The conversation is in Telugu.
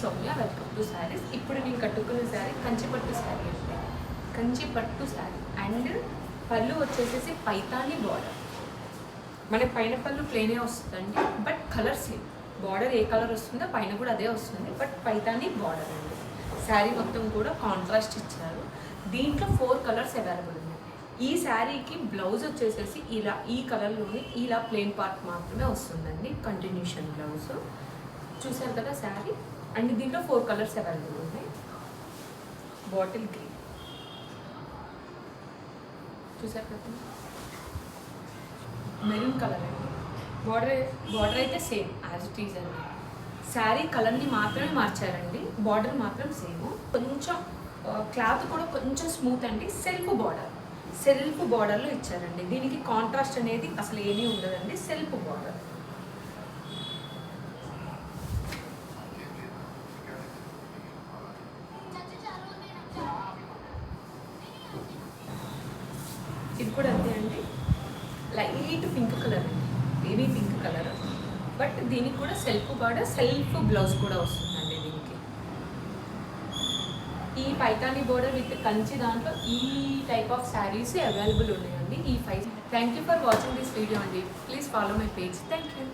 Soumya, welcome to saris. ఇప్పుడు నేను కట్టుకున్న శారీ కంచిపట్టు శారీ అంటే కంచిపట్టు శారీ అండ్ పళ్ళు వచ్చేసేసి పైతాని బార్డర్. మన పైన పళ్ళు ప్లేనే వస్తుందండి, but colour same. Border A colour వస్తుందో పైన కూడా అదే వస్తుంది, బట్ పైతాని బార్డర్ అండి. శారీ మొత్తం కూడా కాంట్రాస్ట్ ఇచ్చారు. దీంట్లో 4 కలర్స్ అవైలబుల్ ఉన్నాయి. ఈ శారీకి బ్లౌజ్ వచ్చేసేసి ఇలా ఈ కలర్లోనే ఇలా ప్లెయిన్ పార్ట్ మాత్రమే వస్తుందండి, కంటిన్యూషన్ బ్లౌజ్. చూసారు కదా శారీ. అండ్ దీంట్లో 4 కలర్స్ అవైలబుల్ ఉన్నాయి. బాటిల్ గ్రీన్ చూసారు కదా, మెరూన్ కలర్ అండి. బార్డర్ అయితే సేమ్ యాజ్ ఇట్ ఈజ్ అండి. శారీ కలర్ని మాత్రమే మార్చారండి, బార్డర్ మాత్రం సేమ్. కొంచెం క్లాత్ కూడా కొంచెం స్మూత్ అండి. సెల్ఫ్ బార్డర్లో ఇచ్చారండి. దీనికి కాంట్రాస్ట్ అనేది అసలు ఏమీ ఉండదండి, సెల్ఫ్ బార్డర్. ఇది కూడా అంతే అండి, లైట్ పింక్ కలర్ అండి, బేబీ పింక్ కలర్. బట్ దీనికి కూడా సెల్ఫ్ బార్డర్, సెల్ఫ్ బ్లౌజ్ కూడా వస్తుందండి దీనికి. ఈ పైతాని బోర్డర్ విత్ కంచి దాంట్లో ఈ టైప్ ఆఫ్ శారీస్ అవైలబుల్ ఉన్నాయండి. ఈ 5. Thank you for watching this video అండి. Please follow my page. Thank you.